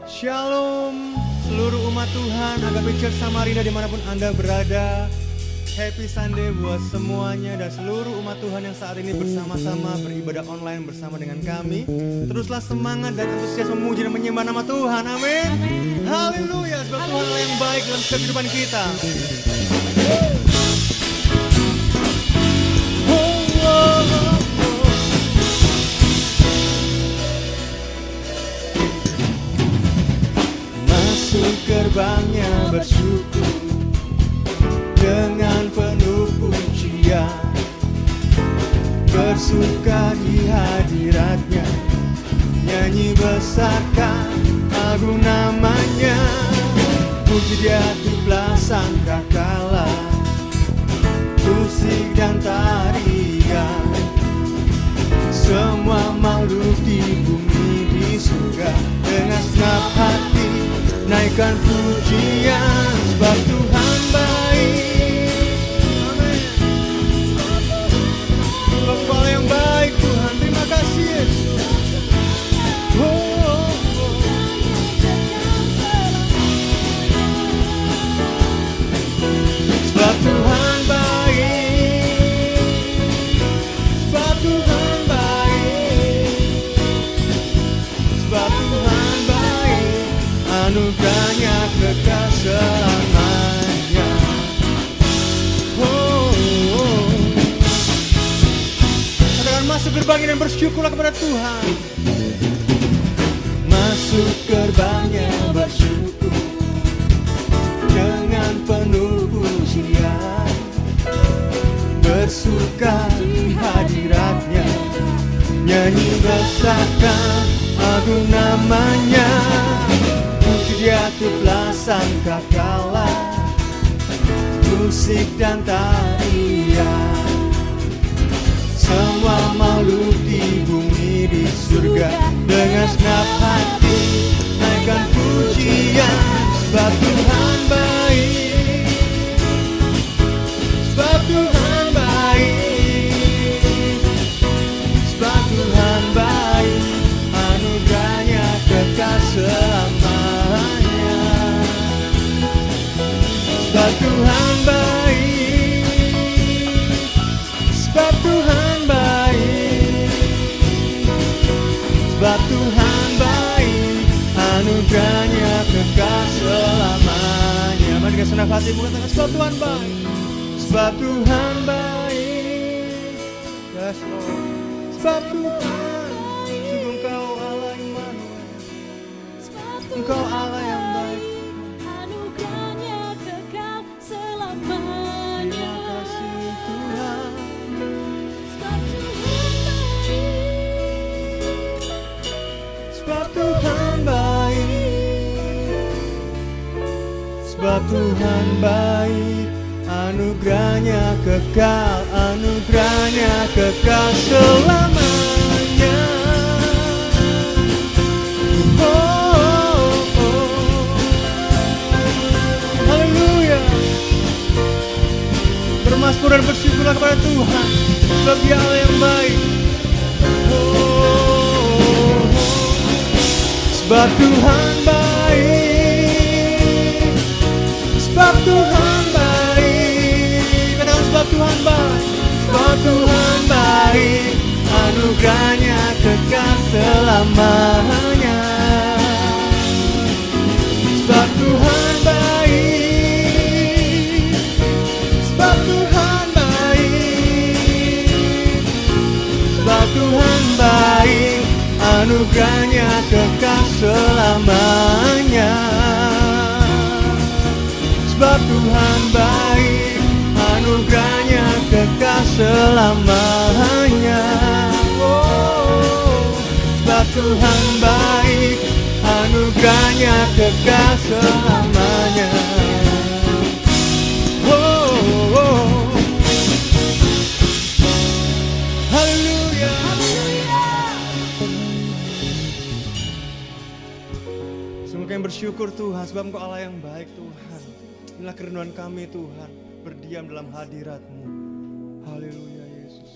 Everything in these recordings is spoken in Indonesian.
Shalom seluruh umat Tuhan, Agape Church Samarinda dimanapun Anda berada. Happy Sunday buat semuanya dan seluruh umat Tuhan yang saat ini bersama-sama beribadah online bersama dengan kami. Teruslah semangat dan antusias memuji dan menyembah nama Tuhan, amin. Haleluya, sebab Tuhan Allah yang baik dalam setiap kehidupan kita. Gerbangnya bersyukur dengan penuh pujian, bersuka di hadiratnya, nyanyi besarkan agung namanya, puji dia tiuplah sangkakala, musik dan tarian, semua makhluk di bumi di surga dengan senap hati naikkan pujian, sebab Tuhan baik. Amin. Sebab Kau yang baik Tuhan, terima kasih Yesus. Sebab Tuhan baik, sebab Tuhan baik, sebab Tuhan baik, anugerahnya kekal selamanya. Katakan masuk gerbangnya dan bersyukurlah kepada Tuhan. Masuk gerbangnya bersyukur dengan penuh pujian, bersuka di hadiratnya, nyanyi besarkan agung namanya, puji dia tiuplah sangkakala, musik dan tarian, semua makhluk di bumi di surga dengan senap hati naikkan pujian, sebab Tuhan baik, sebab Tuhan baik, sebab Tuhan baik, anugerahnya kekal selamanya. Sebab Tuhan baik, sebab Tuhan baik, sebab Tuhan baik, anugerahnya kekal selamanya. Mari kita senang hati mengatakan sebab Tuhan baik, sebab Tuhan baik. Yes Lord, sebab Tuhan, sungguh Engkau Allah Immanuel, Engkau Allah yang baik. Anugerahnya kekal selamanya. Terima kasih Tuhan. Sebab Tuhan baik, Sebab Tuhan baik, anugerahnya kekal, anugerahnya kekal selamanya. Haleluya. Bermasmur dan bersyukurlah kepada Tuhan, sebab Dia Allah yang baik. Sebab Tuhan baik, sebab Tuhan baik, katakan sebab Tuhan baik, sebab Tuhan baik, anugerahnya kekal selamanya. Sebab Tuhan baik, sebab Tuhan baik, sebab Tuhan baik, anugerahnya kekal selamanya. Sebab Tuhan baik, anugerahnya kekal selamanya. Sebab Tuhan baik, anugerahnya kekal selamanya. Haleluya. Sungguh kami bersyukur Tuhan, sebab Engkau Allah yang baik Tuhan. Inilah kerinduan kami Tuhan, berdiam dalam hadirat-Mu. Haleluya Yesus.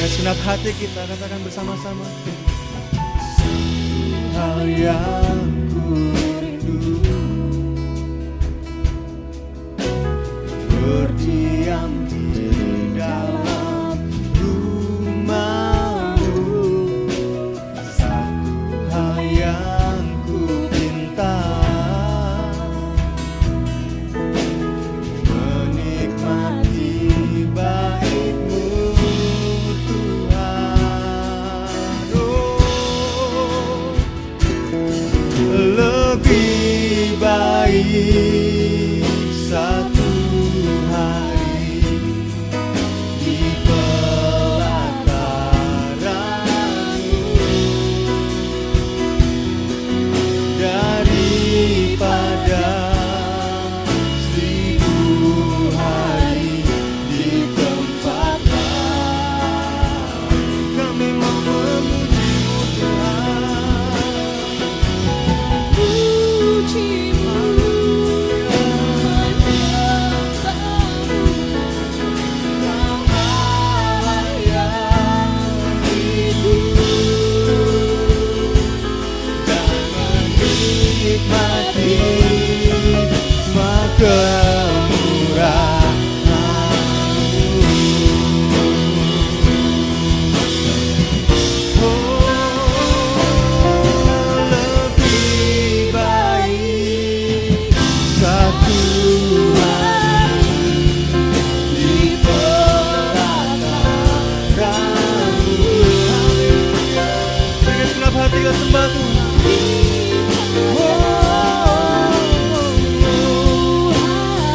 Dengan segenap hati kita katakan bersama-sama. Hal yang ku rindu, berdiam di dalam rumah-Mu. Satu hal yang ku pinta, menikmati baik-Mu Tuhan. Oh, lebih baik satu hari di pelataran-Mu daripada 1000 hari di tempat lain. Kami mau memuji-Mu Tuhan, Puji-Mu, menyembah-Mu, Kau Allah yang hidup dan menikmati semua kemurahan-Mu. Oh, lebih baik satu hari di pelataran-Mu. Dengan segenap hati kita sembah Tuhan.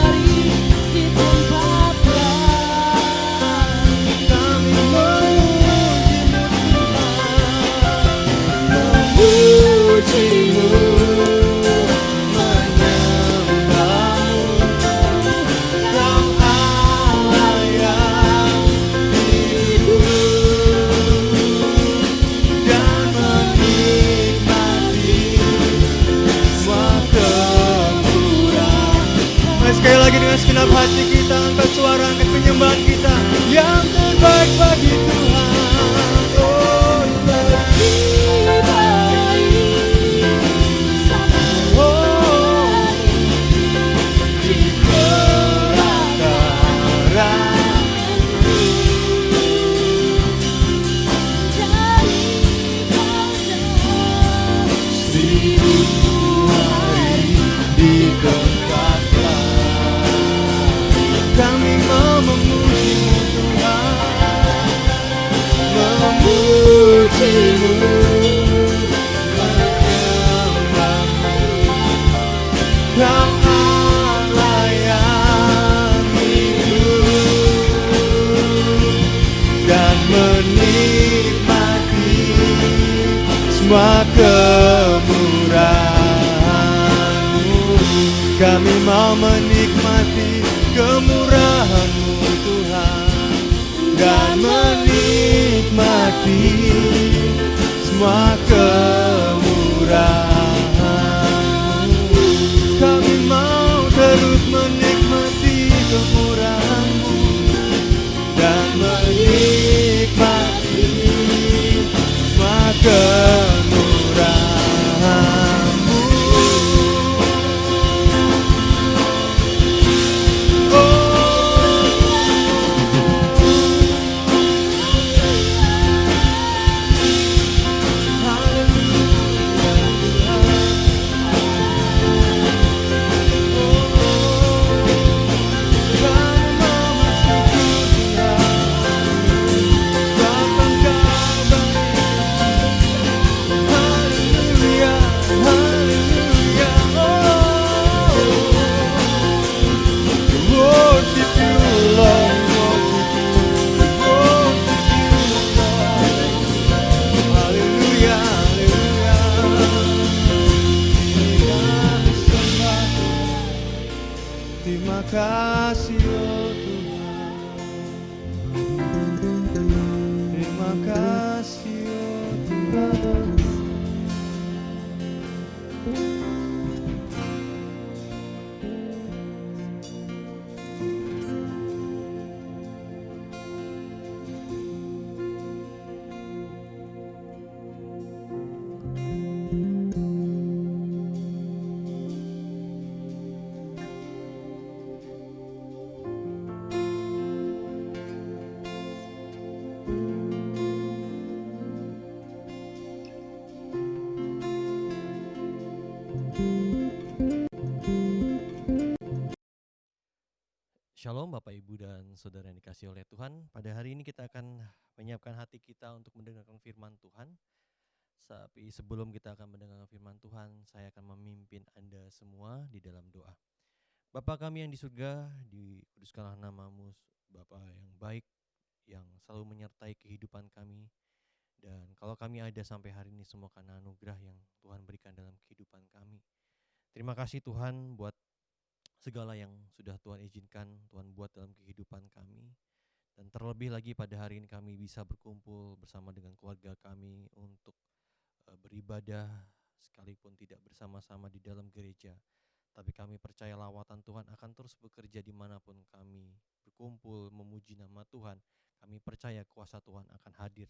hari di tempat lain. Kami memuji-Mu Puji-Mu, menyembah-Mu. Kau Allah yang hidup dan menikmati semua kemurahan. Mari sekali lagi dengan segenap hati kita angkat suara, angkat penyembahan kita yang terbaik bagi Tuhan. Oh, lebih baik satu hari di pelataran-Mu daripada 1000 hari di tempat lain. Kami mau memuji-Mu Tuhan, memuji-Mu, menyembah-Mu. Kau Allah yang hidup dan menikmati semua kemurahan-Mu. Kami mau menikmati kemurahan-Mu Tuhan dan menikmati semua kemurahan-Mu. Kami mau terus menikmati kemurahan-Mu dan menikmati semua kemurahan-Mu. Oh, haleluya. Shalom Bapak Ibu dan Saudara yang dikasihi oleh Tuhan. Pada hari ini kita akan menyiapkan hati kita untuk mendengarkan firman Tuhan. Tapi sebelum kita akan mendengarkan firman Tuhan, saya akan memimpin Anda semua di dalam doa. Bapa kami yang di surga, dikuduskanlah nama-Mu, Bapa yang baik, yang selalu menyertai kehidupan kami. Dan kalau kami ada sampai hari ini semua karena anugerah yang Tuhan berikan dalam kehidupan kami. Terima kasih Tuhan buat segala yang sudah Tuhan izinkan, Tuhan buat dalam kehidupan kami. Dan terlebih lagi pada hari ini kami bisa berkumpul bersama dengan keluarga kami untuk beribadah, sekalipun tidak bersama-sama di dalam gereja. Tapi kami percaya lawatan Tuhan akan terus bekerja dimanapun kami berkumpul memuji nama Tuhan. Kami percaya kuasa Tuhan akan hadir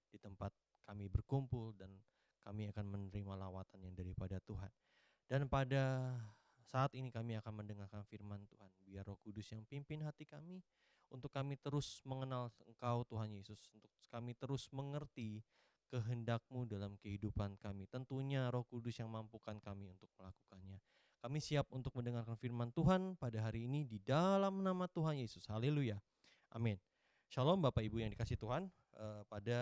di tempat kami berkumpul dan kami akan menerima lawatan yang daripada Tuhan. Dan pada saat ini kami akan mendengarkan firman Tuhan. Biar Roh Kudus yang pimpin hati kami untuk kami terus mengenal Engkau Tuhan Yesus, untuk kami terus mengerti kehendak-Mu dalam kehidupan kami. Tentunya Roh Kudus yang mampukan kami untuk melakukannya. Kami siap untuk mendengarkan firman Tuhan pada hari ini di dalam nama Tuhan Yesus. Haleluya. Amin. Shalom Bapak Ibu yang dikasihi Tuhan. Pada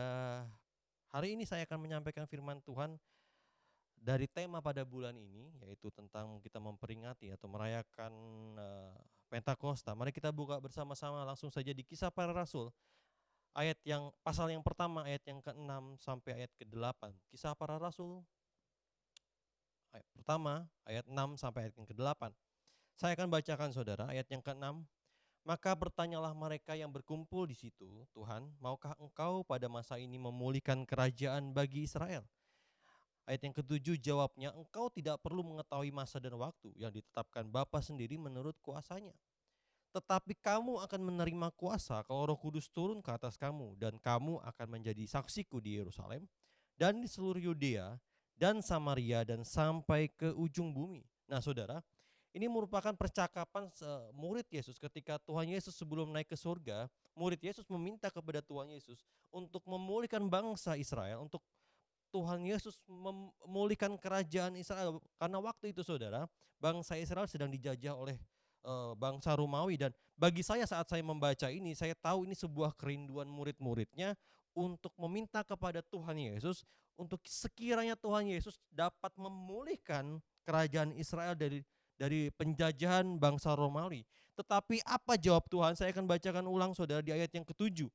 hari ini saya akan menyampaikan firman Tuhan dari tema pada bulan ini, yaitu tentang kita memperingati atau merayakan Pentakosta. Mari kita buka bersama-sama langsung saja di Kisah Para Rasul, pasal yang pertama, ayat yang ke-6 sampai ayat ke-8. Kisah Para Rasul, ayat pertama, ayat 6 sampai ayat yang ke-8. Saya akan bacakan saudara, ayat yang ke-6. Maka bertanyalah mereka yang berkumpul di situ, Tuhan, maukah Engkau pada masa ini memulihkan kerajaan bagi Israel? Ayat yang ke-7 jawabnya, engkau tidak perlu mengetahui masa dan waktu yang ditetapkan Bapa sendiri menurut kuasanya. Tetapi kamu akan menerima kuasa kalau Roh Kudus turun ke atas kamu, dan kamu akan menjadi saksiku di Yerusalem dan di seluruh Yudea dan Samaria dan sampai ke ujung bumi. Nah saudara, ini merupakan percakapan murid Yesus ketika Tuhan Yesus sebelum naik ke surga. Murid Yesus meminta kepada Tuhan Yesus untuk memulihkan bangsa Israel, untuk Tuhan Yesus memulihkan kerajaan Israel. Karena waktu itu saudara, bangsa Israel sedang dijajah oleh bangsa Romawi. Dan bagi saya saat saya membaca ini, saya tahu ini sebuah kerinduan murid-muridnya untuk meminta kepada Tuhan Yesus, untuk sekiranya Tuhan Yesus dapat memulihkan kerajaan Israel dari penjajahan bangsa Romawi. Tetapi apa jawab Tuhan? Saya akan bacakan ulang saudara di ayat yang ke-7.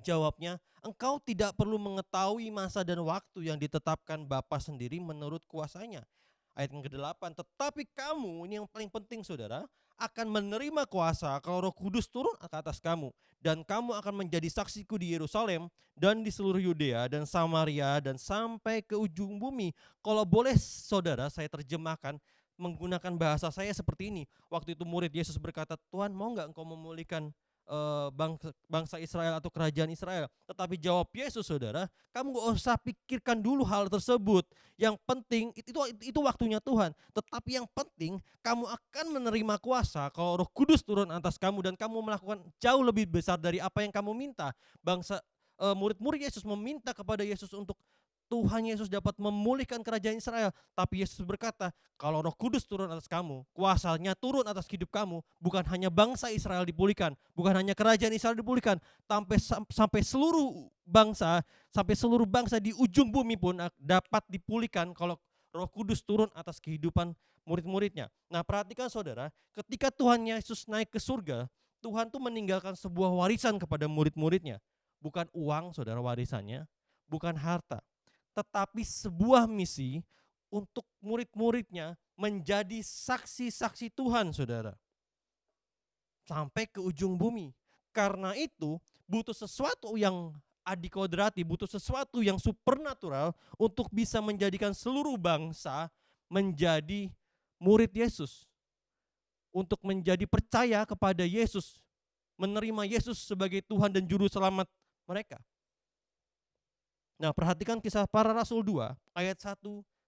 Jawabnya, engkau tidak perlu mengetahui masa dan waktu yang ditetapkan Bapa sendiri menurut kuasanya. Ayat yang ke-8, tetapi kamu, ini yang paling penting saudara, akan menerima kuasa kalau Roh Kudus turun ke atas kamu. Dan kamu akan menjadi saksiku di Yerusalem dan di seluruh Yudea dan Samaria dan sampai ke ujung bumi. Kalau boleh saudara, saya terjemahkan menggunakan bahasa saya seperti ini. Waktu itu murid Yesus berkata, Tuhan mau gak engkau memulihkan bangsa Israel atau kerajaan Israel? Tetapi jawab Yesus saudara, kamu gak usah pikirkan dulu hal tersebut. Yang penting itu waktunya Tuhan. Tetapi yang penting kamu akan menerima kuasa kalau Roh Kudus turun atas kamu, dan kamu melakukan jauh lebih besar dari apa yang kamu minta. Murid-murid Yesus meminta kepada Yesus untuk Tuhan Yesus dapat memulihkan kerajaan Israel. Tapi Yesus berkata, kalau Roh Kudus turun atas kamu, kuasanya turun atas hidup kamu, bukan hanya bangsa Israel dipulihkan, bukan hanya kerajaan Israel dipulihkan, sampai seluruh bangsa di ujung bumi pun dapat dipulihkan kalau Roh Kudus turun atas kehidupan murid-muridnya. Nah perhatikan saudara, ketika Tuhan Yesus naik ke surga, Tuhan tuh meninggalkan sebuah warisan kepada murid-muridnya. Bukan uang saudara warisannya, bukan harta, tetapi sebuah misi untuk murid-muridnya menjadi saksi-saksi Tuhan saudara, sampai ke ujung bumi. Karena itu butuh sesuatu yang adikodrati, butuh sesuatu yang supernatural untuk bisa menjadikan seluruh bangsa menjadi murid Yesus, untuk menjadi percaya kepada Yesus, menerima Yesus sebagai Tuhan dan Juru Selamat mereka. Nah perhatikan Kisah Para Rasul 2 ayat 1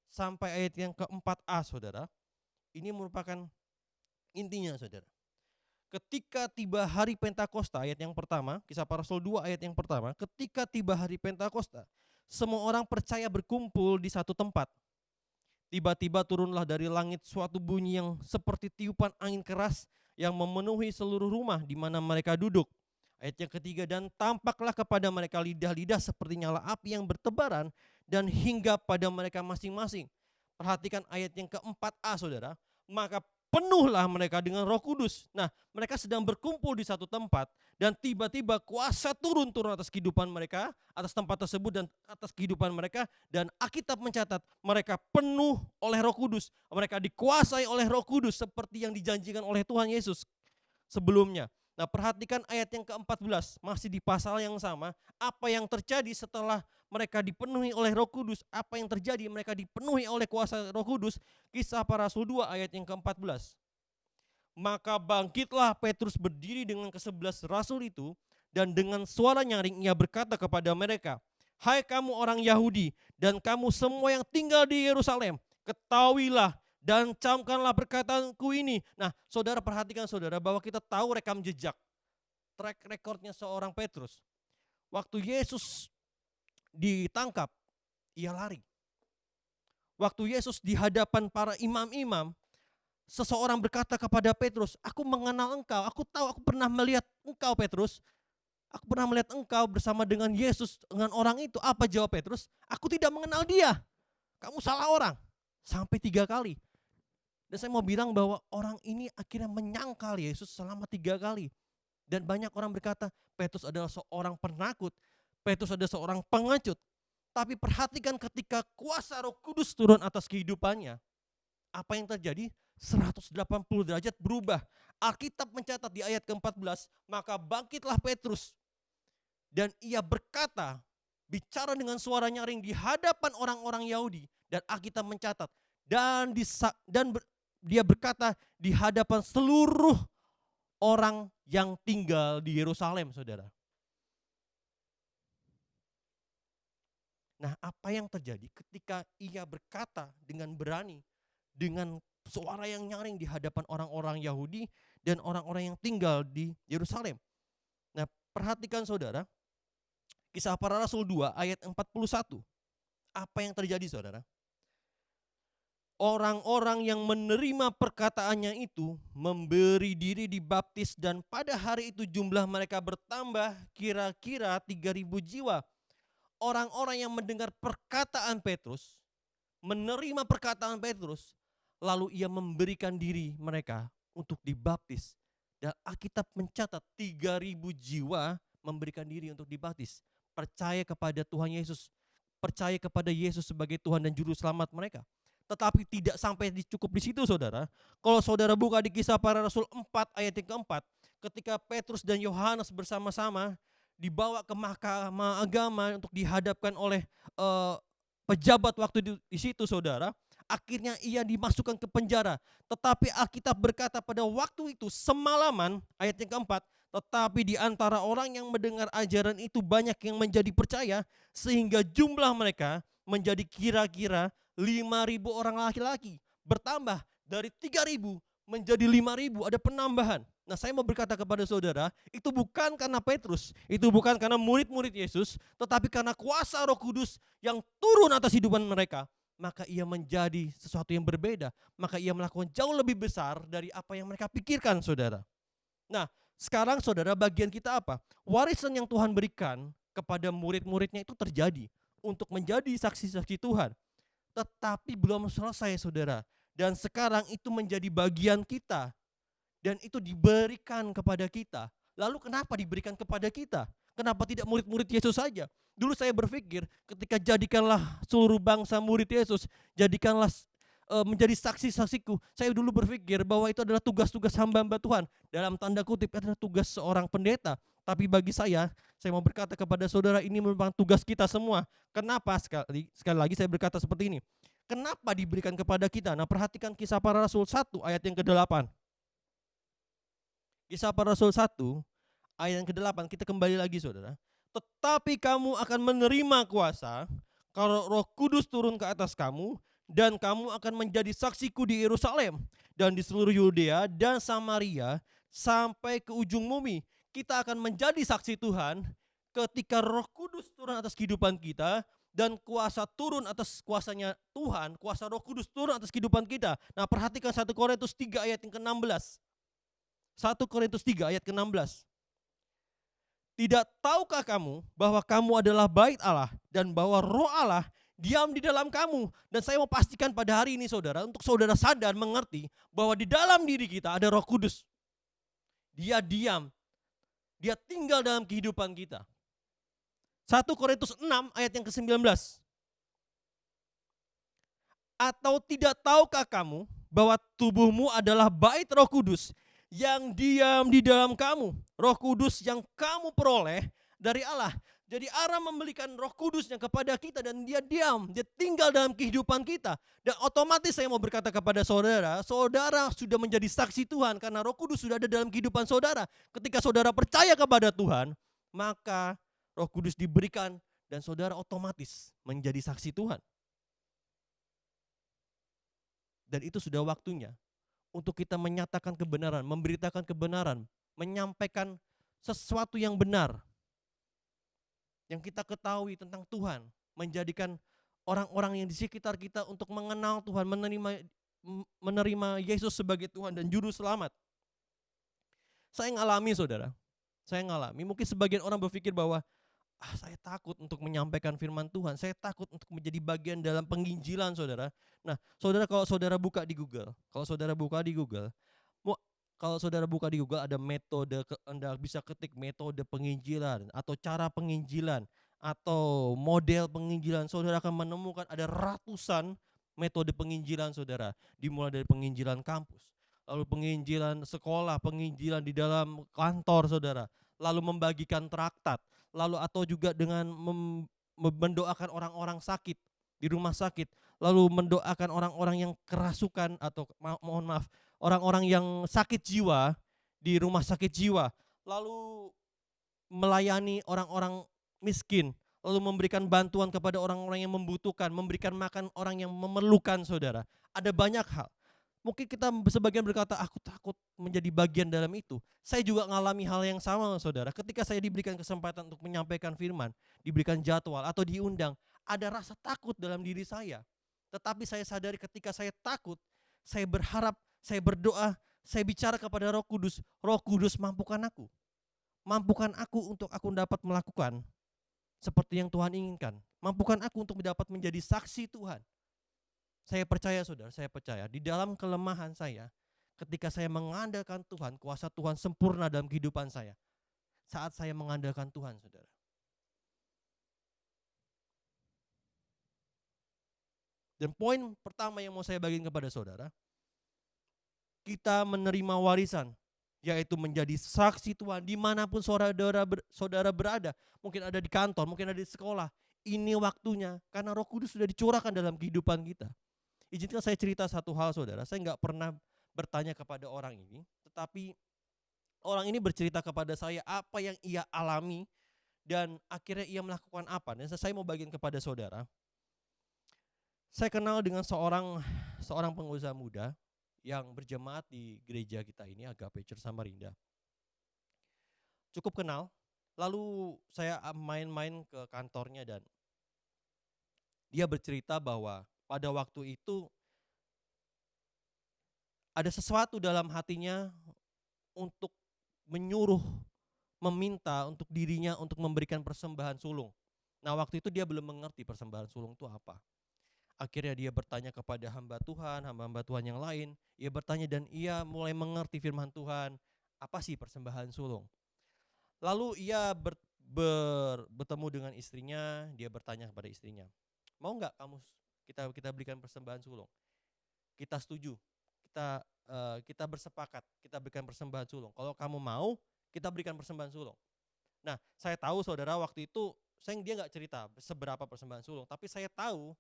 sampai ayat yang ke-4a saudara. Ini merupakan intinya saudara. Ketika tiba hari Pentakosta, ayat yang pertama, Kisah Para Rasul 2 ayat yang pertama, ketika tiba hari Pentakosta, semua orang percaya berkumpul di satu tempat. Tiba-tiba turunlah dari langit suatu bunyi yang seperti tiupan angin keras yang memenuhi seluruh rumah di mana mereka duduk. Ayat yang ketiga, dan tampaklah kepada mereka lidah-lidah seperti nyala api yang bertebaran dan hinggap pada mereka masing-masing. Perhatikan ayat yang keempat A, saudara. Maka penuhlah mereka dengan Roh Kudus. Nah, mereka sedang berkumpul di satu tempat dan tiba-tiba kuasa turun atas kehidupan mereka, atas tempat tersebut dan atas kehidupan mereka, dan Alkitab mencatat mereka penuh oleh Roh Kudus. Mereka dikuasai oleh Roh Kudus seperti yang dijanjikan oleh Tuhan Yesus sebelumnya. Nah, perhatikan ayat yang ke-14, masih di pasal yang sama. Apa yang terjadi setelah mereka dipenuhi oleh Roh Kudus? Apa yang terjadi? Mereka dipenuhi oleh kuasa Roh Kudus. Kisah Para Rasul 2 ayat yang ke-14. Maka bangkitlah Petrus berdiri dengan ke-11 rasul itu, dan dengan suara nyaring ia berkata kepada mereka, hai kamu orang Yahudi dan kamu semua yang tinggal di Yerusalem, ketahuilah dan camkanlah perkataanku ini. Nah, saudara, perhatikan saudara bahwa kita tahu rekam jejak, track recordnya seorang Petrus. Waktu Yesus ditangkap, ia lari. Waktu Yesus di hadapan para imam-imam, seseorang berkata kepada Petrus, aku mengenal engkau, aku tahu, aku pernah melihat engkau Petrus. Aku pernah melihat engkau bersama dengan Yesus, dengan orang itu. Apa jawab Petrus? Aku tidak mengenal dia. Kamu salah orang. Sampai 3 kali. Dan saya mau bilang bahwa orang ini akhirnya menyangkal Yesus selama 3 kali. Dan banyak orang berkata, Petrus adalah seorang penakut. Petrus adalah seorang pengecut. Tapi perhatikan ketika kuasa Roh Kudus turun atas kehidupannya. Apa yang terjadi? 180 derajat berubah. Alkitab mencatat di ayat ke-14, maka bangkitlah Petrus. Dan ia berkata, bicara dengan suara nyaring di hadapan orang-orang Yahudi. Dan Alkitab mencatat, dia berkata di hadapan seluruh orang yang tinggal di Yerusalem, saudara. Nah, apa yang terjadi ketika ia berkata dengan berani, dengan suara yang nyaring di hadapan orang-orang Yahudi dan orang-orang yang tinggal di Yerusalem? Nah, perhatikan saudara, Kisah Para Rasul 2 ayat 41. Apa yang terjadi, saudara? Orang-orang yang menerima perkataannya itu memberi diri dibaptis, dan pada hari itu jumlah mereka bertambah kira-kira 3.000 jiwa. Orang-orang yang mendengar perkataan Petrus, menerima perkataan Petrus, lalu ia memberikan diri mereka untuk dibaptis. Dan Alkitab mencatat 3.000 jiwa memberikan diri untuk dibaptis. Percaya kepada Tuhan Yesus, percaya kepada Yesus sebagai Tuhan dan Juru Selamat mereka. Tetapi tidak sampai cukup di situ, saudara. Kalau saudara buka di Kisah Para Rasul 4 ayat yang ke-4, ketika Petrus dan Yohanes bersama-sama dibawa ke mahkamah agama untuk dihadapkan oleh pejabat waktu di situ, saudara, akhirnya ia dimasukkan ke penjara. Tetapi Alkitab berkata pada waktu itu semalaman, ayat yang ke-4, tetapi di antara orang yang mendengar ajaran itu banyak yang menjadi percaya, sehingga jumlah mereka menjadi kira-kira 5.000 orang laki-laki. Bertambah dari 3.000 menjadi 5.000, ada penambahan. Nah, saya mau berkata kepada saudara, itu bukan karena Petrus, itu bukan karena murid-murid Yesus, tetapi karena kuasa Roh Kudus yang turun atas hidupan mereka. Maka ia menjadi sesuatu yang berbeda. Maka ia melakukan jauh lebih besar dari apa yang mereka pikirkan, saudara. Nah, sekarang saudara, bagian kita apa? Warisan yang Tuhan berikan kepada murid-muridnya itu terjadi untuk menjadi saksi-saksi Tuhan. Tetapi belum selesai, saudara. Dan sekarang itu menjadi bagian kita. Dan itu diberikan kepada kita. Lalu kenapa diberikan kepada kita? Kenapa tidak murid-murid Yesus saja? Dulu saya berpikir ketika jadikanlah seluruh bangsa murid Yesus, jadikanlah menjadi saksi-saksiku. Saya dulu berpikir bahwa itu adalah tugas-tugas hamba-hamba Tuhan. Dalam tanda kutip adalah tugas seorang pendeta. Tapi bagi saya mau berkata kepada saudara, ini merupakan tugas kita semua. Kenapa? Sekali lagi saya berkata seperti ini. Kenapa diberikan kepada kita? Nah, perhatikan Kisah Para Rasul 1 ayat yang ke-8. Kisah Para Rasul 1 ayat yang ke-8, kita kembali lagi, saudara. Tetapi kamu akan menerima kuasa kalau Roh Kudus turun ke atas kamu, dan kamu akan menjadi saksiku di Yerusalem dan di seluruh Yudea dan Samaria sampai ke ujung bumi. Kita akan menjadi saksi Tuhan ketika Roh Kudus turun atas kehidupan kita dan kuasa turun atas kuasanya Tuhan, kuasa Roh Kudus turun atas kehidupan kita. Nah, perhatikan 1 Korintus 3 ayat yang ke-16. 1 Korintus 3 ayat ke-16. Tidak tahukah kamu bahwa kamu adalah bait Allah dan bahwa Roh Allah diam di dalam kamu? Dan saya mau pastikan pada hari ini saudara, untuk saudara sadar mengerti bahwa di dalam diri kita ada Roh Kudus. Dia diam, dia tinggal dalam kehidupan kita. 1 Korintus 6 ayat yang ke-19. Atau tidak tahukah kamu bahwa tubuhmu adalah bait Roh Kudus yang diam di dalam kamu, Roh Kudus yang kamu peroleh dari Allah. Jadi Allah memberikan Roh Kudusnya kepada kita dan dia diam, dia tinggal dalam kehidupan kita. Dan otomatis saya mau berkata kepada saudara, saudara sudah menjadi saksi Tuhan karena Roh Kudus sudah ada dalam kehidupan saudara. Ketika saudara percaya kepada Tuhan, maka Roh Kudus diberikan dan saudara otomatis menjadi saksi Tuhan. Dan itu sudah waktunya untuk kita menyatakan kebenaran, memberitakan kebenaran, menyampaikan sesuatu yang benar yang kita ketahui tentang Tuhan, menjadikan orang-orang yang di sekitar kita untuk mengenal Tuhan, menerima Yesus sebagai Tuhan dan Juru Selamat. Saya ngalami saudara, saya ngalami. Mungkin sebagian orang berpikir bahwa saya takut untuk menyampaikan firman Tuhan, saya takut untuk menjadi bagian dalam penginjilan saudara. Nah saudara, kalau saudara buka di Google, ada metode, Anda bisa ketik metode penginjilan atau cara penginjilan atau model penginjilan. Saudara akan menemukan ada ratusan metode penginjilan saudara. Dimulai dari penginjilan kampus, lalu penginjilan sekolah, penginjilan di dalam kantor saudara, lalu membagikan traktat, lalu atau juga dengan mendoakan orang-orang sakit di rumah sakit, lalu mendoakan orang-orang yang kerasukan atau orang-orang yang sakit jiwa di rumah sakit jiwa, lalu melayani orang-orang miskin, lalu memberikan bantuan kepada orang-orang yang membutuhkan, memberikan makan orang yang memerlukan saudara. Ada banyak hal. Mungkin kita sebagian berkata, aku takut menjadi bagian dalam itu. Saya juga mengalami hal yang sama saudara. Ketika saya diberikan kesempatan untuk menyampaikan firman, diberikan jadwal atau diundang, ada rasa takut dalam diri saya. Tetapi saya sadari ketika saya takut, saya berharap, saya berdoa, saya bicara kepada Roh Kudus. Roh Kudus mampukan aku. Mampukan aku untuk aku dapat melakukan seperti yang Tuhan inginkan. Mampukan aku untuk dapat menjadi saksi Tuhan. Saya percaya saudara, saya percaya di dalam kelemahan saya, ketika saya mengandalkan Tuhan, kuasa Tuhan sempurna dalam kehidupan saya. Saat saya mengandalkan Tuhan saudara. Dan poin pertama yang mau saya bagikan kepada saudara, kita menerima warisan, yaitu menjadi saksi Tuhan dimanapun saudara berada. Mungkin ada di kantor, mungkin ada di sekolah. Ini waktunya, karena Roh Kudus sudah dicurahkan dalam kehidupan kita. Izinkan saya cerita satu hal saudara, saya nggak pernah bertanya kepada orang ini, tetapi orang ini bercerita kepada saya apa yang ia alami dan akhirnya ia melakukan apa. Dan saya mau bagikan kepada saudara. Saya kenal dengan seorang pengusaha muda yang berjemaat di gereja kita ini, Agape Church Samarinda. Cukup kenal, lalu saya main-main ke kantornya dan dia bercerita bahwa pada waktu itu ada sesuatu dalam hatinya untuk menyuruh, meminta untuk dirinya untuk memberikan persembahan sulung. Nah waktu itu dia belum mengerti persembahan sulung itu apa. Akhirnya dia bertanya kepada hamba-hamba Tuhan yang lain. Ia bertanya dan ia mulai mengerti firman Tuhan. Apa sih persembahan sulung? Lalu ia bertemu dengan istrinya. Dia bertanya kepada istrinya, mau nggak kamu kita berikan persembahan sulung? Kita setuju. Kita bersepakat. Kita berikan persembahan sulung. Kalau kamu mau, kita berikan persembahan sulung. Nah, saya tahu saudara waktu itu dia nggak cerita seberapa persembahan sulung, tapi saya tahu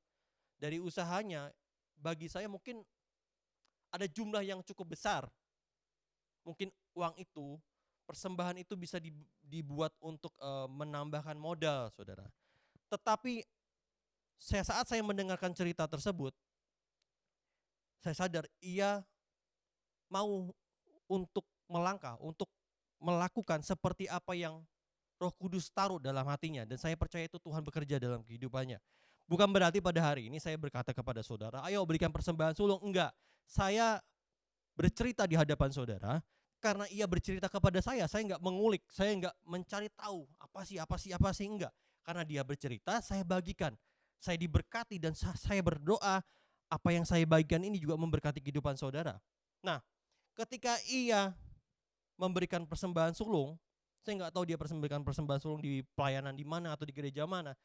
dari usahanya, bagi saya mungkin ada jumlah yang cukup besar. Mungkin uang itu, persembahan itu bisa dibuat untuk menambahkan modal saudara. Tetapi saat saya mendengarkan cerita tersebut, saya sadar ia mau untuk melangkah, untuk melakukan seperti apa yang Roh Kudus taruh dalam hatinya. Dan saya percaya itu Tuhan bekerja dalam kehidupannya. Bukan berarti pada hari ini saya berkata kepada saudara, ayo berikan persembahan sulung. Enggak, saya bercerita di hadapan saudara, karena ia bercerita kepada saya nggak mengulik, saya nggak mencari tahu apa sih, enggak. Karena dia bercerita, saya bagikan. Saya diberkati dan saya berdoa apa yang saya bagikan ini juga memberkati kehidupan saudara. Nah, ketika ia memberikan persembahan sulung, saya nggak tahu dia memberikan persembahan sulung di pelayanan di mana atau di gereja mana.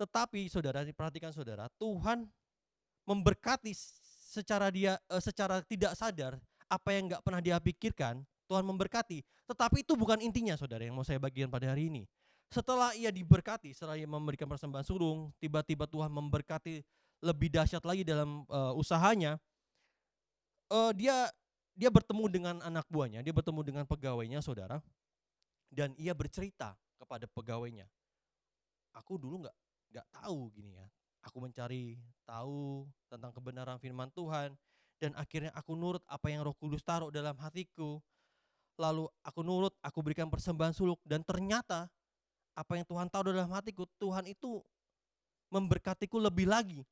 Tetapi saudara, perhatikan saudara, Tuhan memberkati secara tidak sadar apa yang nggak pernah dia pikirkan, Tuhan memberkati. Tetapi itu bukan intinya saudara yang mau saya bagikan pada hari ini. Setelah ia diberkati, setelah ia memberikan persembahan sulung, tiba-tiba Tuhan memberkati lebih dahsyat lagi dalam usahanya. Dia bertemu dengan anak buahnya, dia bertemu dengan pegawainya saudara. Dan ia bercerita kepada pegawainya, aku dulu nggak tahu gini ya. Aku mencari tahu tentang kebenaran firman Tuhan. Dan akhirnya aku nurut apa yang Roh Kudus taruh dalam hatiku. Lalu aku nurut, aku berikan persembahan suluk. Dan ternyata apa yang Tuhan taruh dalam hatiku, Tuhan itu memberkatiku lebih lagi.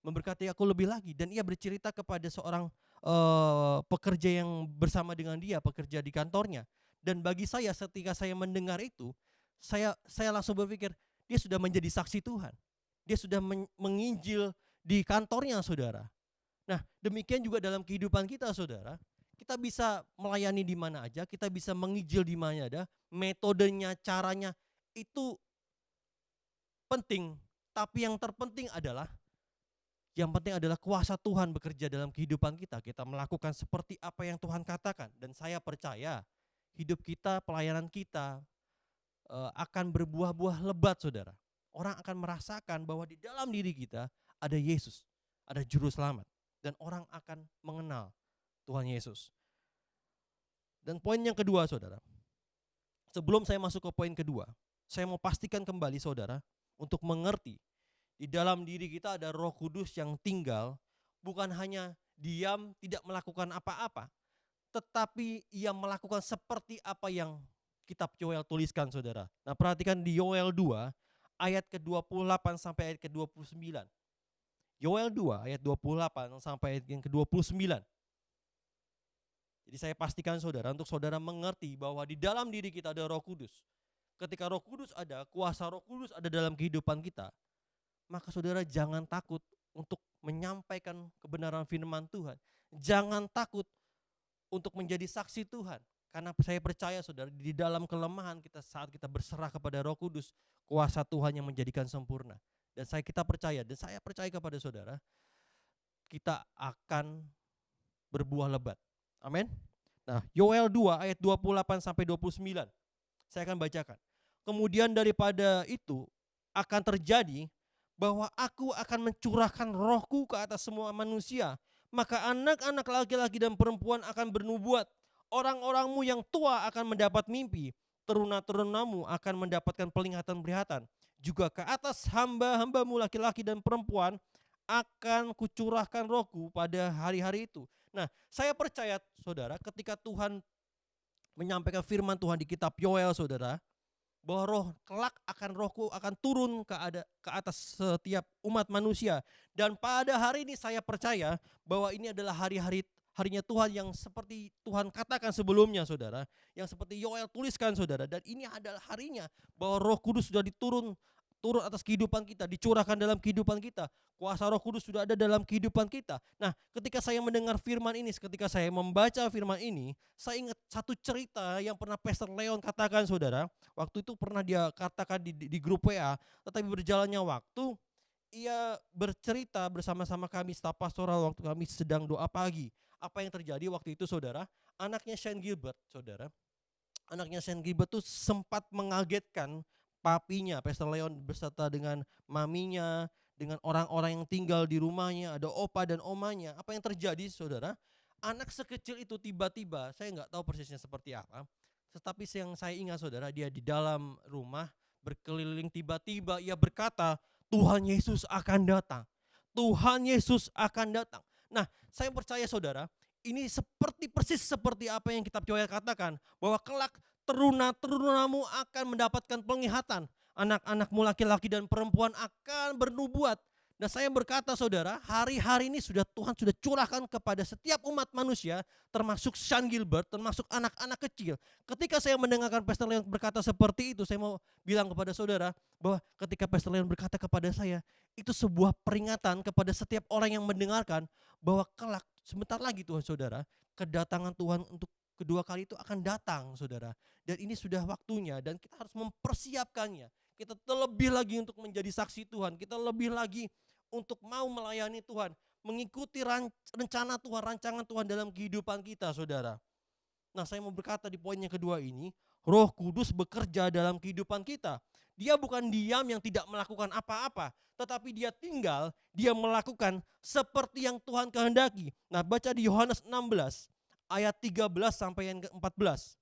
Memberkati aku lebih lagi. Dan ia bercerita kepada seorang pekerja yang bersama dengan dia, pekerja di kantornya. Dan bagi saya ketika saya mendengar itu, saya langsung berpikir, dia sudah menjadi saksi Tuhan. Dia sudah menginjil di kantornya saudara. Nah, demikian juga dalam kehidupan kita saudara. Kita bisa melayani di mana aja, kita bisa menginjil di mana ada, metodenya, caranya itu penting. Tapi yang terpenting adalah kuasa Tuhan bekerja dalam kehidupan kita. Kita melakukan seperti apa yang Tuhan katakan. Dan saya percaya hidup kita, pelayanan kita akan berbuah-buah lebat saudara. Orang akan merasakan bahwa di dalam diri kita ada Yesus, ada Juru Selamat. Dan orang akan mengenal Tuhan Yesus. Dan poin yang kedua saudara, sebelum saya masuk ke poin kedua, saya mau pastikan kembali saudara untuk mengerti di dalam diri kita ada Roh Kudus yang tinggal, bukan hanya diam tidak melakukan apa-apa, tetapi ia melakukan seperti apa yang kitab Yoel tuliskan saudara. Nah, perhatikan di Yoel 2 ayat ke-28 sampai ayat ke-29. Yoel 2 ayat 28 sampai ayat yang ke-29. Jadi saya pastikan saudara, untuk saudara mengerti bahwa di dalam diri kita ada Roh Kudus. Ketika Roh Kudus ada, kuasa Roh Kudus ada dalam kehidupan kita, maka saudara jangan takut untuk menyampaikan kebenaran firman Tuhan. Jangan takut untuk menjadi saksi Tuhan. Karena saya percaya saudara, di dalam kelemahan kita saat kita berserah kepada Roh Kudus, kuasa Tuhan yang menjadikan sempurna. Dan kita percaya, dan saya percaya kepada saudara, kita akan berbuah lebat. Amin. Nah, Yoel 2 ayat 28 sampai 29. Saya akan bacakan. Kemudian daripada itu akan terjadi bahwa aku akan mencurahkan rohku ke atas semua manusia. Maka anak-anak laki-laki dan perempuan akan bernubuat. Orang-orangmu yang tua akan mendapat mimpi. Teruna-terunamu akan mendapatkan penglihatan-penglihatan. Juga ke atas hamba-hambamu laki-laki dan perempuan akan kucurahkan rohku pada hari-hari itu. Nah, saya percaya saudara, ketika Tuhan menyampaikan firman Tuhan di kitab Yoel saudara, bahwa rohku akan turun ke atas setiap umat manusia. Dan pada hari ini saya percaya bahwa ini adalah harinya Tuhan yang seperti Tuhan katakan sebelumnya saudara, yang seperti Yoel tuliskan saudara. Dan ini adalah harinya bahwa Roh Kudus sudah turun atas kehidupan kita, dicurahkan dalam kehidupan kita. Kuasa Roh Kudus sudah ada dalam kehidupan kita. Nah, ketika saya mendengar firman ini, ketika saya membaca firman ini, saya ingat satu cerita yang pernah Pastor Leon katakan saudara. Waktu itu pernah dia katakan di grup WA, tetapi berjalannya waktu, ia bercerita bersama-sama kami staf pastoral waktu kami sedang doa pagi. Apa yang terjadi waktu itu saudara? Anaknya Shane Gilbert saudara. Anaknya Shane Gilbert itu sempat mengagetkan papinya, Pastor Leon beserta dengan maminya, dengan orang-orang yang tinggal di rumahnya, ada opa dan omanya. Apa yang terjadi saudara? Anak sekecil itu tiba-tiba, saya nggak tahu persisnya seperti apa, tetapi yang saya ingat saudara, dia di dalam rumah berkeliling, tiba-tiba ia berkata, Tuhan Yesus akan datang. Tuhan Yesus akan datang. Nah, saya percaya saudara, ini persis seperti apa yang kitab Yoel katakan, bahwa kelak teruna-terunamu akan mendapatkan penglihatan. Anak-anakmu laki-laki dan perempuan akan bernubuat. Dan saya berkata saudara, hari-hari ini Tuhan sudah curahkan kepada setiap umat manusia, termasuk Sean Gilbert, termasuk anak-anak kecil. Ketika saya mendengarkan Pastor Leon berkata seperti itu, saya mau bilang kepada saudara bahwa ketika Pastor Leon berkata kepada saya, itu sebuah peringatan kepada setiap orang yang mendengarkan bahwa kelak sebentar lagi Tuhan saudara, kedatangan Tuhan untuk kedua kali itu akan datang saudara. Dan ini sudah waktunya dan kita harus mempersiapkannya. Kita terlebih lagi untuk menjadi saksi Tuhan. Kita lebih lagi untuk mau melayani Tuhan. Mengikuti rencana Tuhan, rancangan Tuhan dalam kehidupan kita saudara. Nah saya mau berkata di poin yang kedua ini, Roh Kudus bekerja dalam kehidupan kita. Dia bukan diam yang tidak melakukan apa-apa. Tetapi dia tinggal, dia melakukan seperti yang Tuhan kehendaki. Nah baca di Yohanes 16 ayat 13 sampai yang ke-14.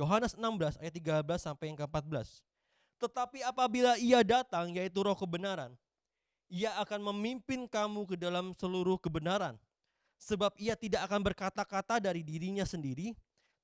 Yohanes 16 ayat 13 sampai yang ke-14. Tetapi apabila ia datang, yaitu Roh kebenaran, ia akan memimpin kamu ke dalam seluruh kebenaran. Sebab ia tidak akan berkata-kata dari dirinya sendiri,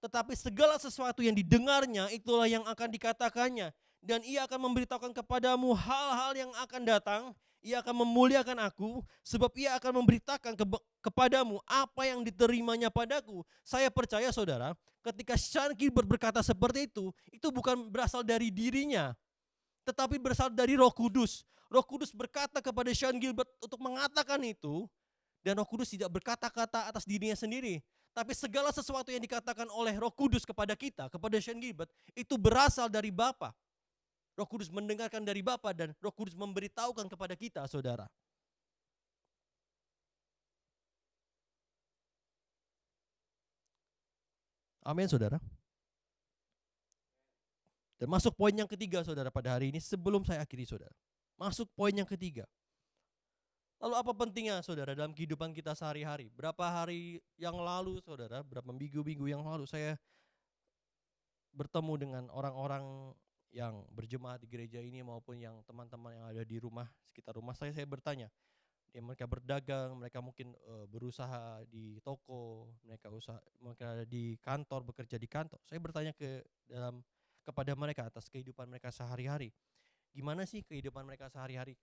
tetapi segala sesuatu yang didengarnya itulah yang akan dikatakannya. Dan ia akan memberitahukan kepadamu hal-hal yang akan datang. Ia akan memuliakan aku, sebab ia akan memberitakan kepadamu apa yang diterimanya padaku. Saya percaya saudara, ketika Sean Gilbert berkata seperti itu bukan berasal dari dirinya, tetapi berasal dari Roh Kudus. Roh Kudus berkata kepada Sean Gilbert untuk mengatakan itu, dan Roh Kudus tidak berkata-kata atas dirinya sendiri. Tapi segala sesuatu yang dikatakan oleh Roh Kudus kepada kita, kepada Sean Gilbert, itu berasal dari Bapa. Roh Kudus mendengarkan dari Bapa dan Roh Kudus memberitahukan kepada kita, saudara. Amin, saudara. Dan masuk poin yang ketiga, saudara, pada hari ini sebelum saya akhiri, saudara. Masuk poin yang ketiga. Lalu apa pentingnya, saudara, dalam kehidupan kita sehari-hari? Berapa hari yang lalu, saudara, berapa minggu-minggu yang lalu saya bertemu dengan orang-orang yang berjemaat di gereja ini maupun yang teman-teman yang ada di rumah, sekitar rumah saya bertanya. Ya, mereka berdagang, mereka mungkin berusaha di toko, mereka ada di kantor, bekerja di kantor. Saya bertanya kepada mereka atas kehidupan mereka sehari-hari. Gimana sih kehidupan mereka sehari-hari?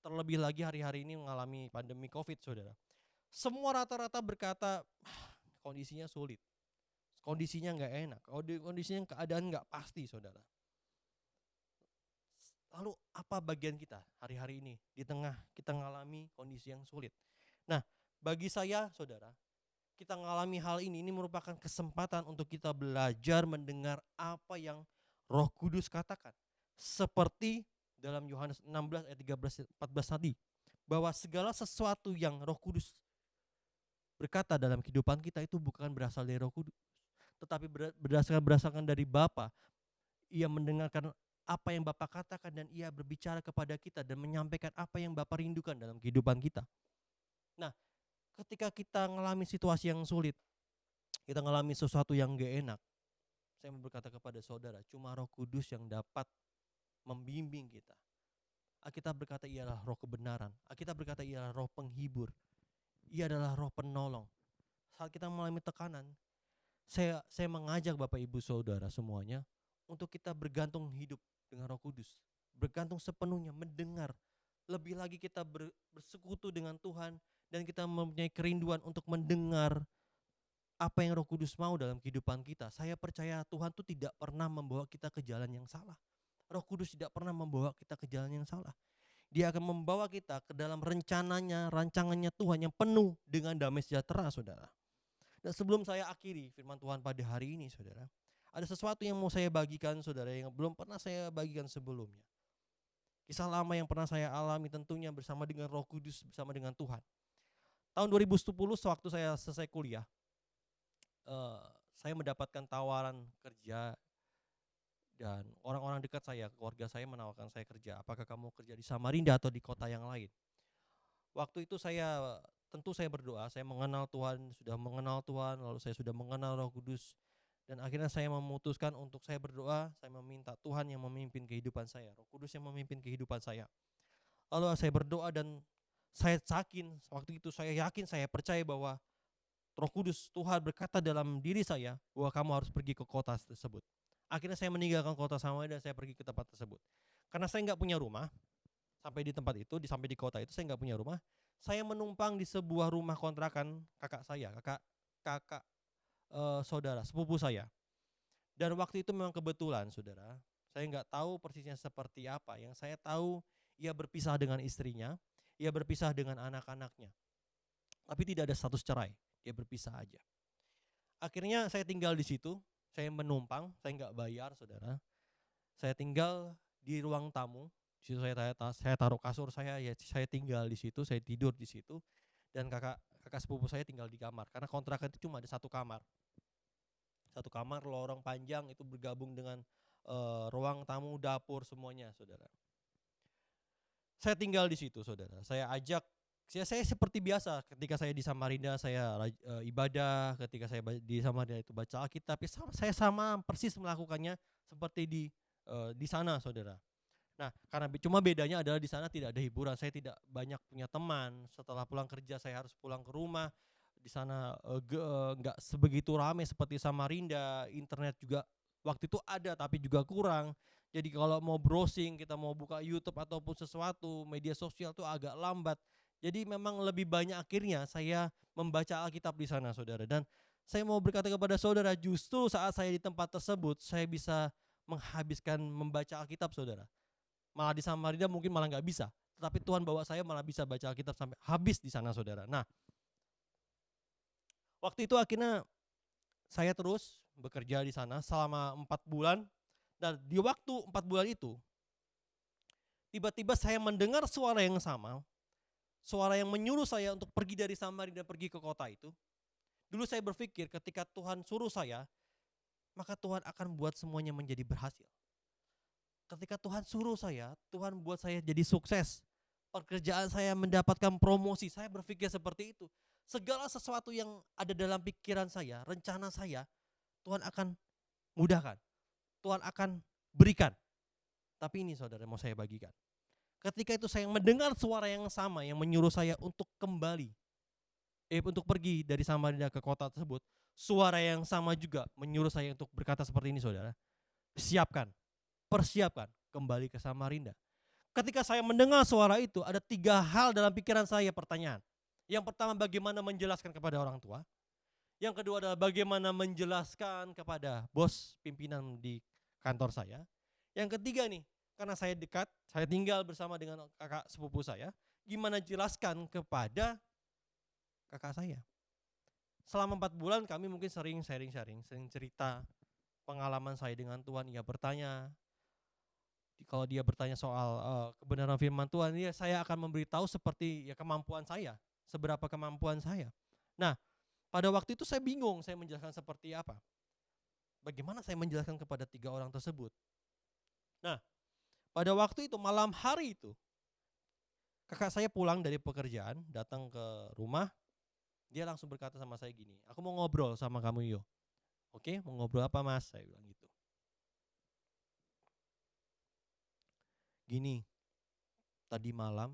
Terlebih lagi hari-hari ini mengalami pandemi COVID, saudara. Semua rata-rata berkata, kondisinya sulit, kondisinya nggak enak, kondisinya keadaan nggak pasti, saudara. Lalu apa bagian kita hari-hari ini di tengah kita mengalami kondisi yang sulit? Nah, bagi saya, saudara, kita mengalami hal ini merupakan kesempatan untuk kita belajar mendengar apa yang Roh Kudus katakan. Seperti dalam Yohanes 16 ayat 13-14 tadi, bahwa segala sesuatu yang Roh Kudus berkata dalam kehidupan kita itu bukan berasal dari Roh Kudus, tetapi berdasarkan dari Bapa. Ia mendengarkan apa yang Bapa katakan dan ia berbicara kepada kita dan menyampaikan apa yang Bapa rindukan dalam kehidupan kita. Nah, ketika kita mengalami situasi yang sulit, kita mengalami sesuatu yang gak enak, saya mau berkata kepada saudara, cuma Roh Kudus yang dapat membimbing kita. Alkitab berkata ialah Roh kebenaran. Alkitab berkata ialah Roh penghibur. Ia adalah Roh penolong. Saat kita mengalami tekanan, saya mengajak Bapak Ibu Saudara semuanya untuk kita bergantung hidup dengan Roh Kudus, bergantung sepenuhnya, mendengar. Lebih lagi kita bersekutu dengan Tuhan dan kita mempunyai kerinduan untuk mendengar apa yang Roh Kudus mau dalam kehidupan kita. Saya percaya Tuhan itu tidak pernah membawa kita ke jalan yang salah. Roh Kudus tidak pernah membawa kita ke jalan yang salah. Dia akan membawa kita ke dalam rencananya, rancangannya Tuhan yang penuh dengan damai sejahtera, saudara. Dan sebelum saya akhiri firman Tuhan pada hari ini, saudara, ada sesuatu yang mau saya bagikan, saudara, yang belum pernah saya bagikan sebelumnya. Kisah lama yang pernah saya alami tentunya bersama dengan Roh Kudus, bersama dengan Tuhan. Tahun 2010 sewaktu saya selesai kuliah, saya mendapatkan tawaran kerja dan orang-orang dekat saya, keluarga saya menawarkan saya kerja. Apakah kamu kerja di Samarinda atau di kota yang lain? Waktu itu tentu saya berdoa, saya mengenal Tuhan, sudah mengenal Tuhan, lalu saya sudah mengenal Roh Kudus. Dan akhirnya saya memutuskan untuk saya berdoa, saya meminta Tuhan yang memimpin kehidupan saya, Roh Kudus yang memimpin kehidupan saya. Lalu saya berdoa dan saya yakin, waktu itu saya percaya bahwa Roh Kudus Tuhan berkata dalam diri saya bahwa kamu harus pergi ke kota tersebut. Akhirnya saya meninggalkan kota Samaria dan saya pergi ke tempat tersebut. Karena saya nggak punya rumah, sampai di tempat itu, sampai di kota itu saya nggak punya rumah. Saya menumpang di sebuah rumah kontrakan kakak saya, kakak saudara, sepupu saya. Dan waktu itu memang kebetulan, saudara, saya nggak tahu persisnya seperti apa. Yang saya tahu, ia berpisah dengan istrinya, ia berpisah dengan anak-anaknya. Tapi tidak ada status cerai, dia berpisah aja. Akhirnya saya tinggal di situ, saya menumpang, saya nggak bayar, saudara. Saya tinggal di ruang tamu. Di situ saya taruh kasur saya, ya saya tinggal di situ, saya tidur di situ. Dan kakak sepupu saya tinggal di kamar, karena kontrakan itu cuma ada satu kamar. Satu kamar, lorong panjang itu bergabung dengan ruang tamu, dapur, semuanya, saudara. Saya tinggal di situ, saudara. Saya seperti biasa ketika saya di Samarinda saya ibadah, ketika saya di Samarinda itu baca Alkitab, saya sama persis melakukannya seperti di sana, saudara. Nah, karena cuma bedanya adalah di sana tidak ada hiburan, saya tidak banyak punya teman. Setelah pulang kerja saya harus pulang ke rumah. Di sana nggak sebegitu ramai seperti Samarinda, internet juga waktu itu ada tapi juga kurang. Jadi kalau mau browsing, kita mau buka YouTube ataupun sesuatu, media sosial tuh agak lambat. Jadi memang lebih banyak akhirnya saya membaca Alkitab di sana, saudara. Dan saya mau berkata kepada saudara, justru saat saya di tempat tersebut, saya bisa menghabiskan membaca Alkitab, saudara. Malah di Samarinda mungkin malah nggak bisa. Tetapi Tuhan bawa saya malah bisa baca Alkitab sampai habis di sana, saudara. Nah, waktu itu akhirnya saya terus bekerja di sana selama 4 bulan. Dan di waktu 4 bulan itu, tiba-tiba saya mendengar suara yang sama. Suara yang menyuruh saya untuk pergi dari Samarinda, pergi ke kota itu. Dulu saya berpikir ketika Tuhan suruh saya, maka Tuhan akan buat semuanya menjadi berhasil. Ketika Tuhan suruh saya, Tuhan buat saya jadi sukses. Pekerjaan saya mendapatkan promosi, saya berpikir seperti itu. Segala sesuatu yang ada dalam pikiran saya, rencana saya, Tuhan akan mudahkan. Tuhan akan berikan. Tapi ini saudara mau saya bagikan. Ketika itu saya mendengar suara yang sama yang menyuruh saya untuk kembali, untuk pergi dari Samarinda ke kota tersebut. Suara yang sama juga menyuruh saya untuk berkata seperti ini, saudara. Persiapkan kembali ke Samarinda. Ketika saya mendengar suara itu, ada 3 hal dalam pikiran saya pertanyaan. Yang pertama, bagaimana menjelaskan kepada orang tua. Yang kedua adalah bagaimana menjelaskan kepada bos pimpinan di kantor saya. Yang ketiga nih, karena saya dekat, saya tinggal bersama dengan kakak sepupu saya, gimana jelaskan kepada kakak saya. Selama 4 bulan kami mungkin sering sharing, sering cerita pengalaman saya dengan Tuhan. Ia bertanya, kalau dia bertanya soal kebenaran firman Tuhan, ya saya akan memberitahu seperti ya kemampuan saya, seberapa kemampuan saya. Nah, pada waktu itu saya bingung saya menjelaskan seperti apa. Bagaimana saya menjelaskan kepada 3 orang tersebut. Nah, pada waktu itu malam hari itu, kakak saya pulang dari pekerjaan, datang ke rumah, dia langsung berkata sama saya gini, aku mau ngobrol sama kamu Yo. Oke, mau ngobrol apa mas? Saya bilang gitu. Gini, tadi malam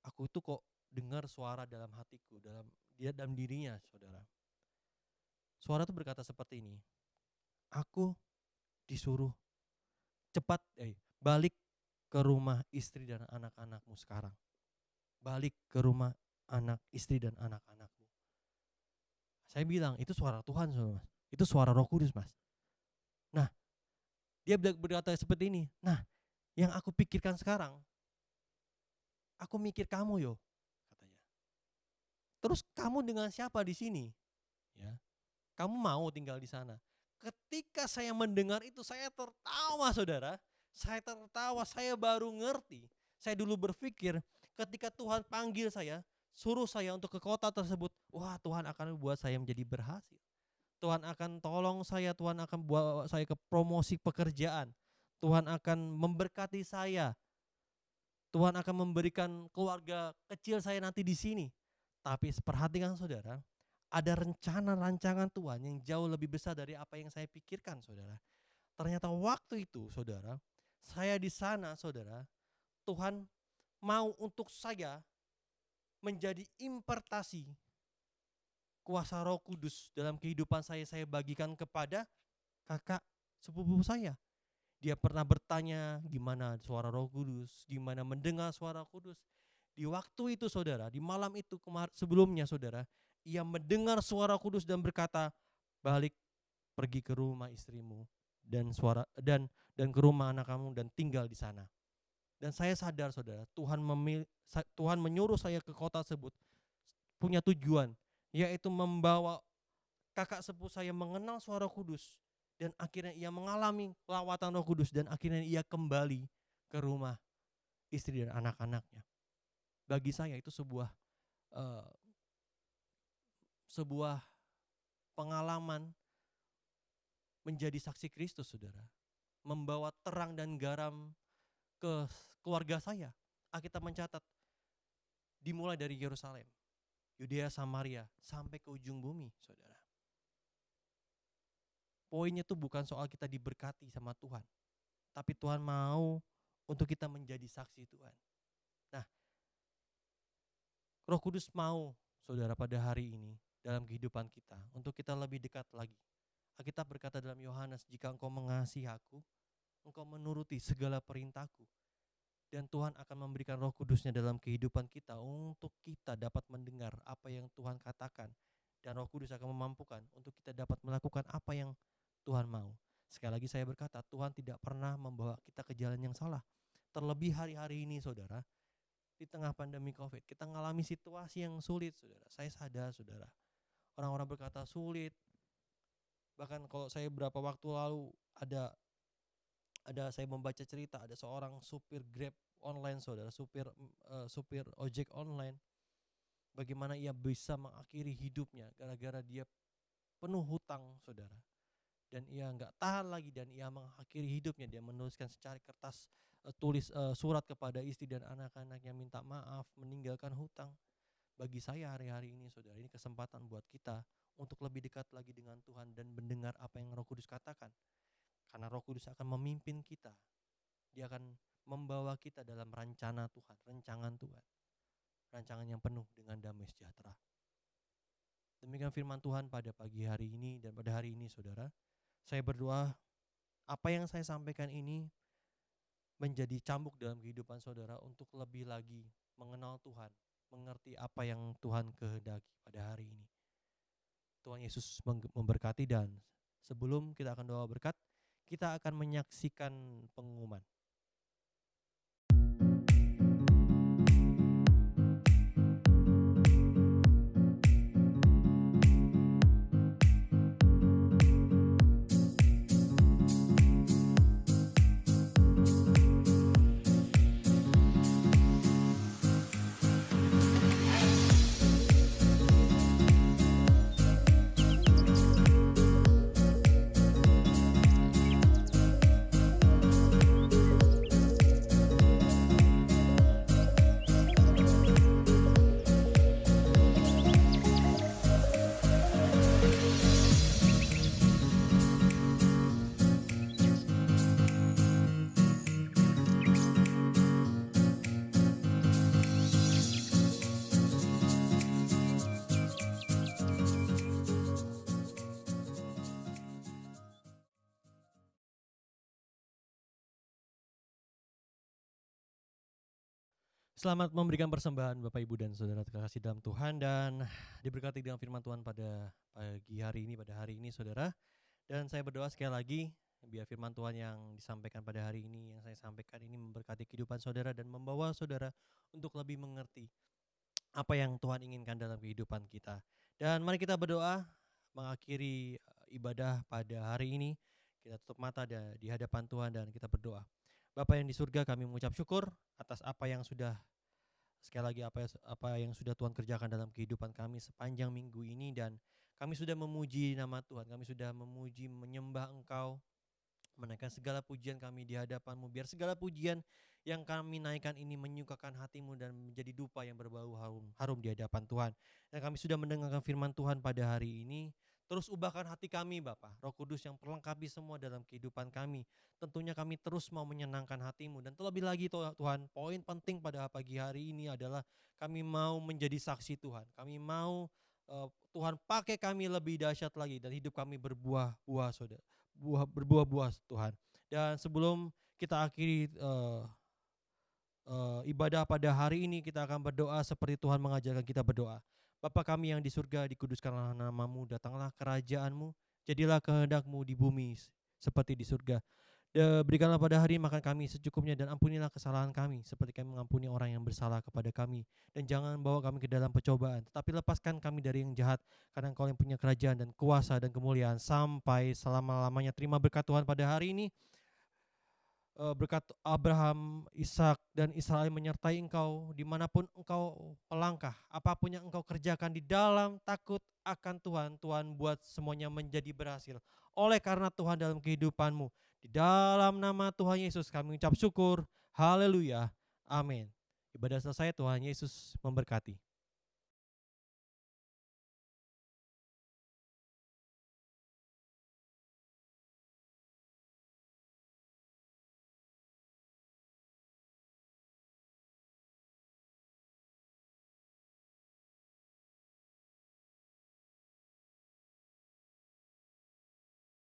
aku tuh kok dengar suara dalam hatiku, dalam dirinya, saudara. Suara tuh berkata seperti ini, aku disuruh cepat balik ke rumah istri dan anak-anakmu sekarang. Balik ke rumah istri dan anak-anakmu. Saya bilang, itu suara Tuhan, Mas. Itu suara Roh Kudus, Mas. Nah, dia berkata seperti ini. Nah, yang aku pikirkan sekarang, aku mikir kamu Yo, katanya. Terus kamu dengan siapa di sini? Ya. Kamu mau tinggal di sana? Ketika saya mendengar itu, saya tertawa, saudara. Saya tertawa, saya baru ngerti. Saya dulu berpikir ketika Tuhan panggil saya, suruh saya untuk ke kota tersebut, wah Tuhan akan buat saya menjadi berhasil. Tuhan akan tolong saya, Tuhan akan buat saya ke promosi pekerjaan. Tuhan akan memberkati saya. Tuhan akan memberikan keluarga kecil saya nanti di sini. Tapi perhatikan saudara, ada rencana rancangan Tuhan yang jauh lebih besar dari apa yang saya pikirkan, saudara. Ternyata waktu itu, saudara, saya di sana, saudara, Tuhan mau untuk saya menjadi impartasi kuasa Roh Kudus dalam kehidupan saya bagikan kepada kakak sepupu saya. Dia pernah bertanya gimana suara Roh Kudus, gimana mendengar suara Kudus. Di waktu itu saudara, di malam itu sebelumnya saudara, ia mendengar suara Kudus dan berkata, balik pergi ke rumah istrimu dan ke rumah anak kamu dan tinggal di sana. Dan saya sadar saudara, Tuhan menyuruh saya ke kota tersebut punya tujuan, yaitu membawa kakak sepupu saya mengenal suara Kudus. Dan akhirnya ia mengalami lawatan Roh Kudus dan akhirnya ia kembali ke rumah istri dan anak-anaknya. Bagi saya itu sebuah pengalaman menjadi saksi Kristus, saudara. Membawa terang dan garam ke keluarga saya. Alkitab mencatat dimulai dari Yerusalem, Yudea, Samaria sampai ke ujung bumi, saudara. Poinnya tuh bukan soal kita diberkati sama Tuhan, tapi Tuhan mau untuk kita menjadi saksi Tuhan. Nah, Roh Kudus mau, saudara, pada hari ini dalam kehidupan kita untuk kita lebih dekat lagi. Alkitab berkata dalam Yohanes, jika engkau mengasihi aku, engkau menuruti segala perintahku. Dan Tuhan akan memberikan Roh Kudusnya dalam kehidupan kita untuk kita dapat mendengar apa yang Tuhan katakan. Dan Roh Kudus akan memampukan untuk kita dapat melakukan apa yang Tuhan mau. Sekali lagi saya berkata, Tuhan tidak pernah membawa kita ke jalan yang salah. Terlebih hari-hari ini saudara, di tengah pandemi COVID, kita mengalami situasi yang sulit saudara. Saya sadar saudara, orang-orang berkata sulit. Bahkan kalau saya beberapa waktu lalu ada saya membaca cerita, ada seorang supir Grab online saudara, supir ojek online. Bagaimana ia bisa mengakhiri hidupnya gara-gara dia penuh hutang saudara. Dan ia enggak tahan lagi dan ia mengakhiri hidupnya. Dia menuliskan secari kertas surat kepada istri dan anak-anaknya minta maaf, meninggalkan hutang. Bagi saya hari-hari ini saudara, ini kesempatan buat kita untuk lebih dekat lagi dengan Tuhan dan mendengar apa yang Roh Kudus katakan. Karena Roh Kudus akan memimpin kita. Dia akan membawa kita dalam rencana Tuhan, rancangan Tuhan. Rancangan yang penuh dengan damai sejahtera. Demikian firman Tuhan pada pagi hari ini dan pada hari ini saudara. Saya berdoa apa yang saya sampaikan ini menjadi cambuk dalam kehidupan saudara untuk lebih lagi mengenal Tuhan, mengerti apa yang Tuhan kehendaki pada hari ini. Tuhan Yesus memberkati dan sebelum kita akan doa berkat, kita akan menyaksikan pengumuman. Selamat memberikan persembahan Bapak Ibu dan Saudara terkasih dalam Tuhan dan diberkati dengan firman Tuhan pada pagi hari ini, pada hari ini Saudara. Dan saya berdoa sekali lagi biar firman Tuhan yang disampaikan pada hari ini, yang saya sampaikan ini memberkati kehidupan Saudara dan membawa Saudara untuk lebih mengerti apa yang Tuhan inginkan dalam kehidupan kita. Dan mari kita berdoa mengakhiri ibadah pada hari ini. Kita tutup mata di hadapan Tuhan dan kita berdoa. Bapa yang di surga, kami mengucap syukur atas apa yang sudah sekali lagi apa yang sudah Tuhan kerjakan dalam kehidupan kami sepanjang minggu ini dan kami sudah memuji nama Tuhan, kami sudah memuji menyembah Engkau, menaikkan segala pujian kami di hadapan-Mu, biar segala pujian yang kami naikkan ini menyukakan hati-Mu dan menjadi dupa yang berbau harum di hadapan Tuhan. Dan kami sudah mendengarkan firman Tuhan pada hari ini. Terus ubahkan hati kami Bapa, Roh Kudus yang perlengkapi semua dalam kehidupan kami. Tentunya kami terus mau menyenangkan hati-Mu. Dan terlebih lagi Tuhan, poin penting pada pagi hari ini adalah kami mau menjadi saksi Tuhan. Kami mau Tuhan pakai kami lebih dahsyat lagi dan hidup kami berbuah-buah saudara. berbuah-buah Tuhan. Dan sebelum kita akhiri ibadah pada hari ini, kita akan berdoa seperti Tuhan mengajarkan kita berdoa. Bapa kami yang di surga, dikuduskanlah namamu, datanglah kerajaanmu, jadilah kehendakmu di bumi seperti di surga. Berikanlah pada hari makan kami secukupnya, dan ampunilah kesalahan kami seperti kami mengampuni orang yang bersalah kepada kami. Dan jangan bawa kami ke dalam percobaan, tetapi lepaskan kami dari yang jahat, karena Engkau yang punya kerajaan dan kuasa dan kemuliaan sampai selama-lamanya. Terima berkat Tuhan pada hari ini. Berkat Abraham, Ishak, dan Israel menyertai engkau dimanapun engkau melangkah. Apapun yang engkau kerjakan di dalam takut akan Tuhan, Tuhan buat semuanya menjadi berhasil. Oleh karena Tuhan dalam kehidupanmu, di dalam nama Tuhan Yesus kami ucap syukur. Haleluya. Amin. Ibadah selesai, Tuhan Yesus memberkati.